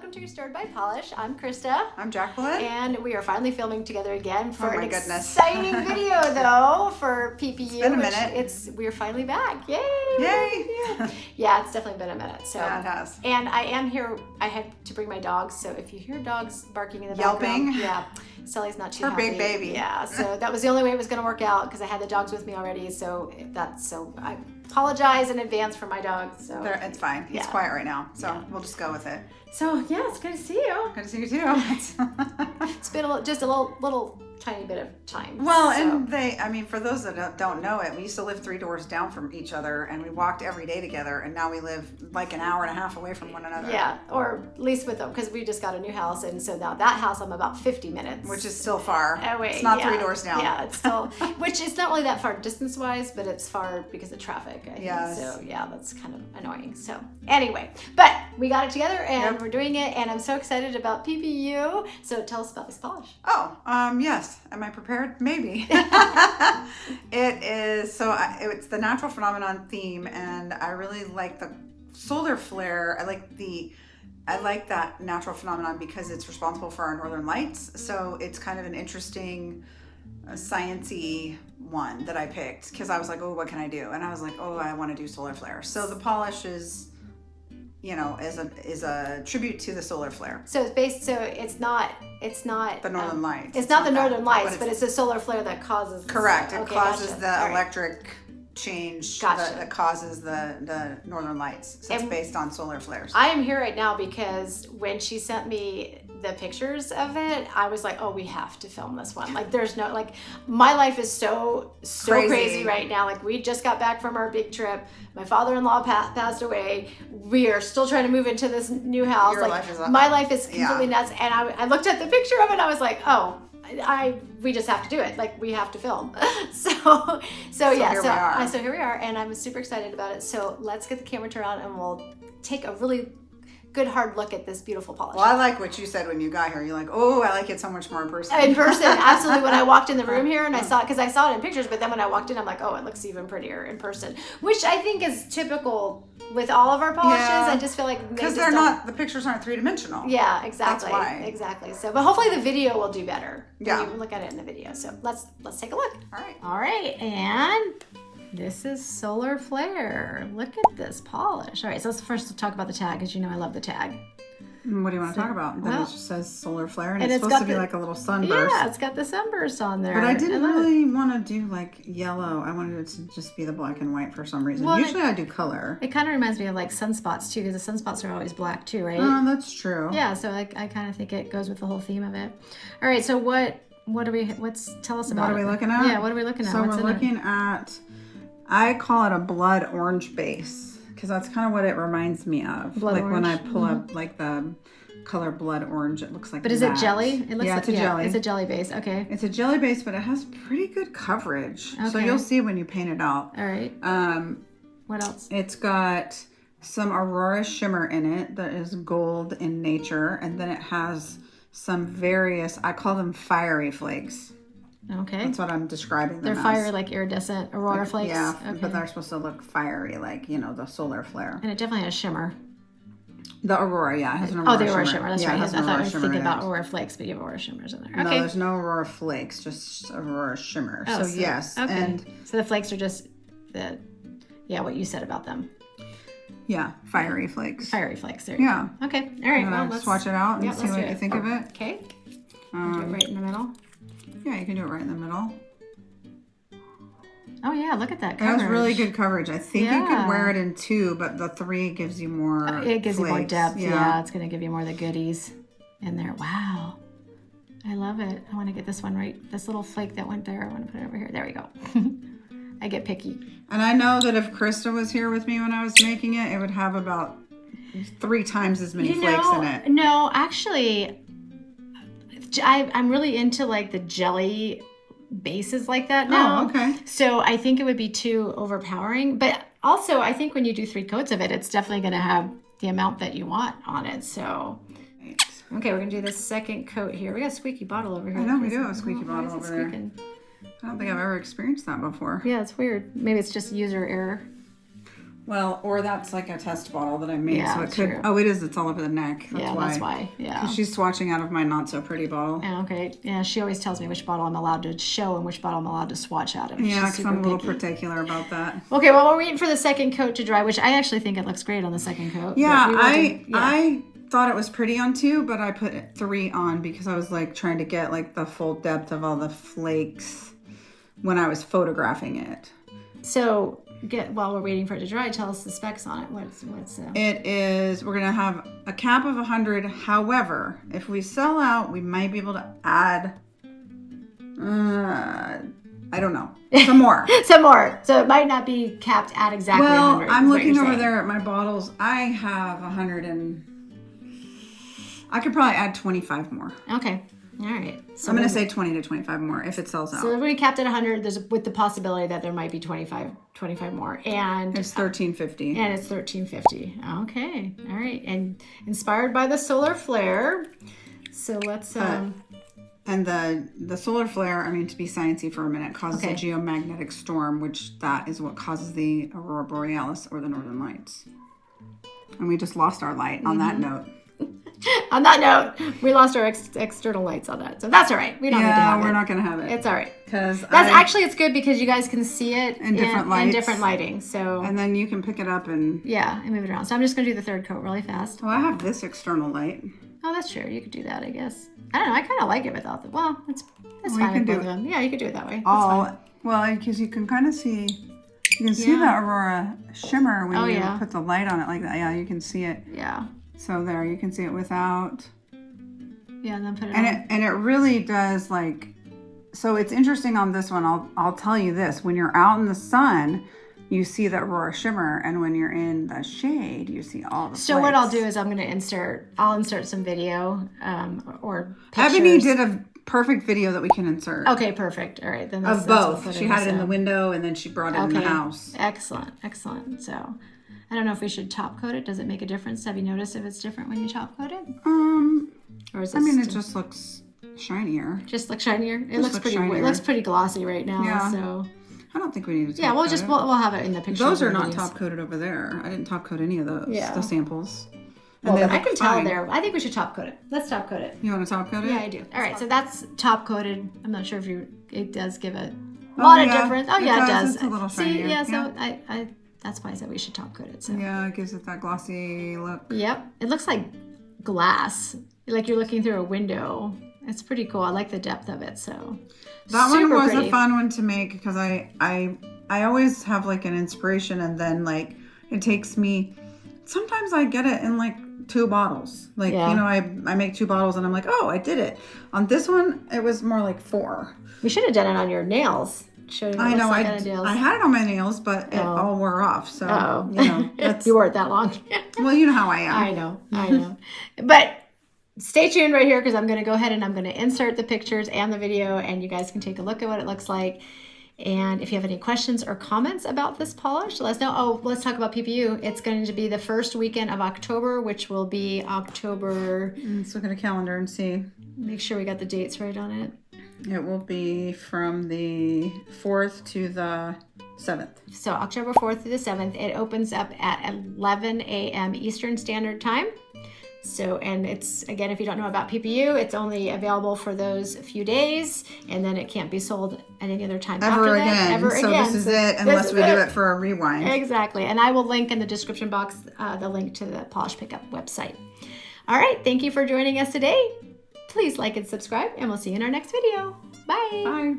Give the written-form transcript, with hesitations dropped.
welcome to Restored by Polish. I'm Krista. I'm Jacqueline. And we are finally filming together again for an goodness. exciting video though for PPU. It's been a minute. We're finally back. Yay! Yay! Yeah, it's definitely been a minute. So yeah, it has. And I am here. I had to bring my dogs, so if you hear dogs barking in the Yelping. background, yeah, Sully's not too Her happy. big baby. Yeah, so that was the only way it was going to work out because I had the dogs with me already. So I apologize in advance for my dogs. So it's fine. He's quiet right now, so we'll just go with it. So yeah, it's good to see you. Good to see you too. It's been just a little tiny bit of time. Well, and for those that don't know it, we used to live 3 doors down from each other, and we walked every day together, and now we live like an hour and a half away from one another. Yeah, or at least with them, because we just got a new house, and so now that house I'm about 50 minutes. Which is still far. Away. It's not 3 doors down. Yeah, it's still, which is not really that far distance-wise, but it's far because of traffic. I think. Yes. So yeah, that's kind of annoying. So anyway, but we got it together, and we're doing it, and I'm so excited about PPU. So tell us about this polish. Oh, yes. Am I prepared? Maybe. It is, it's the natural phenomenon theme, and I really like the solar flare. I like that natural phenomenon because it's responsible for our northern lights. So it's kind of an interesting, science-y one that I picked because I was like, oh, what can I do? And I was like, oh, I want to do solar flare. So the polish is, is a tribute to the solar flare. So it's not the northern lights. It's not the northern lights, but it's a solar flare that causes. Correct. It causes gotcha. the electric change that causes the northern lights. So it's based on solar flares. I am here right now because when she sent me the pictures of it, I was like, oh, we have to film this one. Like, there's no, my life is so crazy right now. Like, we just got back from our big trip. My father-in-law passed away. We are still trying to move into this new house. My life is completely nuts. And I looked at the picture of it and I was like, oh, we just have to do it. Like, we have to film. So here we are, and I'm super excited about it. So let's get the camera turned on and we'll take a really good hard look at this beautiful polish. Well, I like what you said when you got here. You're like, oh, I like it so much more in person. In person, absolutely. When I walked in the room here and I saw it, because I saw it in pictures, but then when I walked in, I'm like, oh, it looks even prettier in person, which I think is typical with all of our polishes. I just feel like because the pictures aren't 3-dimensional. Yeah, exactly. That's why. Exactly. So, but hopefully the video will do better. Yeah. When you look at it in the video. So let's take a look. All right. And this is Solar Flare. Look at this polish. All right, so let's first talk about the tag, because I love the tag. What do you want to talk about? Then it just says solar flare, and it's supposed to be like a little sunburst. Yeah, it's got the sunburst on there. But I didn't really want to do like yellow. I wanted it to just be the black and white for some reason. Well, usually I do color. It kind of reminds me of like sunspots too, because the sunspots are always black too, right? Oh, that's true. Yeah, so I kind of think it goes with the whole theme of it. All right, so tell us about it. What are we looking at? Yeah, what are we looking at? So we're looking at, I call it a blood orange base. Because that's kind of what it reminds me of. Blood orange. When I pull up like the color blood orange, it looks like But is it jelly? It looks it's a jelly. It's a jelly base, okay. It's a jelly base, but it has pretty good coverage. Okay. So you'll see when you paint it out. All right. What else? It's got some aurora shimmer in it that is gold in nature. And then it has some various, I call them fiery flakes. Okay. That's what I'm describing them They're fiery, like iridescent aurora flakes? Yeah, okay. But they're supposed to look fiery, like, the solar flare. And it definitely has shimmer. The aurora, yeah. It has an aurora the aurora shimmer. That's right. I thought I was thinking about it. aurora flakes, but you have aurora shimmers in there. Okay. No, there's no aurora flakes, just aurora shimmer. Oh, so yes. Okay. And so the flakes are just what you said about them. Yeah, fiery flakes. Fiery flakes. There you go. Okay. All right. Well, let's swatch it out and see what you think of it. Okay. Do it right in the middle. Yeah, you can do it right in the middle. Oh yeah, look at that coverage. That was really good coverage. I think you could wear it in 2, but the 3 gives you more It gives flakes. you more depth. Yeah, it's going to give you more of the goodies in there. Wow. I love it. I want to get this one right. This little flake that went there, I want to put it over here. There we go. I get picky. And I know that if Krista was here with me when I was making it, it would have about 3 times as many flakes in it. No, actually, I'm really into like the jelly bases like that now. Oh, okay. So I think it would be too overpowering. But also, I think when you do 3 coats of it, it's definitely going to have the amount that you want on it. So, okay, we're going to do the second coat here. We got a squeaky bottle over here. I know, we do have a squeaky bottle over there. Squeaking? I don't think I've ever experienced that before. Yeah, it's weird. Maybe it's just user error. Well, or that's like a test bottle that I made, Yeah, so it could. true. Oh, it is. It's all over the neck. That's why. Yeah. 'Cause she's swatching out of my not so pretty bottle. Yeah, okay. Yeah, she always tells me which bottle I'm allowed to show and which bottle I'm allowed to swatch out of. Yeah, She's because I'm a little picky. particular about that. Okay, well, we're waiting for the second coat to dry, which I actually think it looks great on the second coat. Yeah, But I thought it was pretty on 2, but I put 3 on because I was like trying to get like the full depth of all the flakes when I was photographing it. So, while we're waiting for it to dry, tell us the specs on it. It is, we're going to have a cap of 100. However, if we sell out, we might be able to add, I don't know, some more. Some more. So it might not be capped at exactly 100. I'm looking over there at my bottles. I have 100 and I could probably add 25 more. Okay. All right. So I'm going to say 20 to 25 more if it sells out. So if we capped at 100, there's with the possibility that there might be 25 more. And it's $13.50. And it's $13.50. Okay. All right. And inspired by the solar flare. So let's and the solar flare, I mean, to be sciencey for a minute, causes a geomagnetic storm, which that is what causes the aurora borealis or the northern lights. And we just lost our light on that note. On that note, we lost our external lights on that. So that's all right. We don't need to have it. Yeah, we're not going to have it. It's all right. Because it's good because you guys can see it in different lights. In different lighting. So and then you can pick it up and move it around. So I'm just going to do the third coat really fast. Well, I have this external light. Oh, that's true. You could do that, I guess. I don't know. I kind of like it without the. Well, that's fine. You can with do both of them. Yeah, you could do it that way. Well, because you can kind of see. You can see the aurora shimmer when you put the light on it like that. Yeah, you can see it. Yeah. So there, you can see it without. Yeah, and then put it on. on. And it really does like. So it's interesting on this one. I'll tell you this: when you're out in the sun, you see the aurora shimmer, and when you're in the shade, you see all the. So what I'll do is I'm going to insert some video or pictures. Ebony did a perfect video that we can insert. Okay, perfect. All right, then of both. She had it in the window, and then she brought it in the house. Excellent. So. I don't know if we should top coat it. Does it make a difference? Have you noticed if it's different when you top coat it? Or is it? it just looks shinier. Just looks shinier. It looks pretty. Shinier. It looks pretty glossy right now. Yeah. So. I don't think we need to. Top we'll have it in the picture. Those are not top coated over there. I didn't top coat any of those. Yeah. The samples. Well, I can tell there. I think we should top coat it. Let's top coat it. You want to top coat it? Yeah, I do. All right, so that's top coated. I'm not sure if it does give a lot of difference. Oh yeah, it does. It's a little shinier. See, so I that's why I said we should top coat it. So. Yeah, it gives it that glossy look. Yep. It looks like glass. Like you're looking through a window. It's pretty cool. I like the depth of it. So that one was a fun one to make because I always have like an inspiration and then like it takes me sometimes I get it in like 2 bottles. Like I make 2 bottles and I'm like, oh, I did it. On this one it was more like 4. We should have done it on your nails. I know. I had it on my nails, but it all wore off. So you wore it that long. Well, you know how I am. I know. But stay tuned right here because I'm going to go ahead and I'm going to insert the pictures and the video, and you guys can take a look at what it looks like. And if you have any questions or comments about this polish, let us know. Oh, let's talk about PPU. It's going to be the first weekend of October, which will be October. Let's look at a calendar and see. Make sure we got the dates right on it. It will be from the 4th to the 7th. So October 4th through the 7th. It opens up at 11 a.m. Eastern Standard Time. So, and it's, again, if you don't know about PPU, it's only available for those few days, and then it can't be sold at any other time ever again. This is it, unless we do it for a rewind. Exactly. And I will link in the description box the link to the Polish Pickup website. All right. Thank you for joining us today. Please like and subscribe, and we'll see you in our next video. Bye. Bye.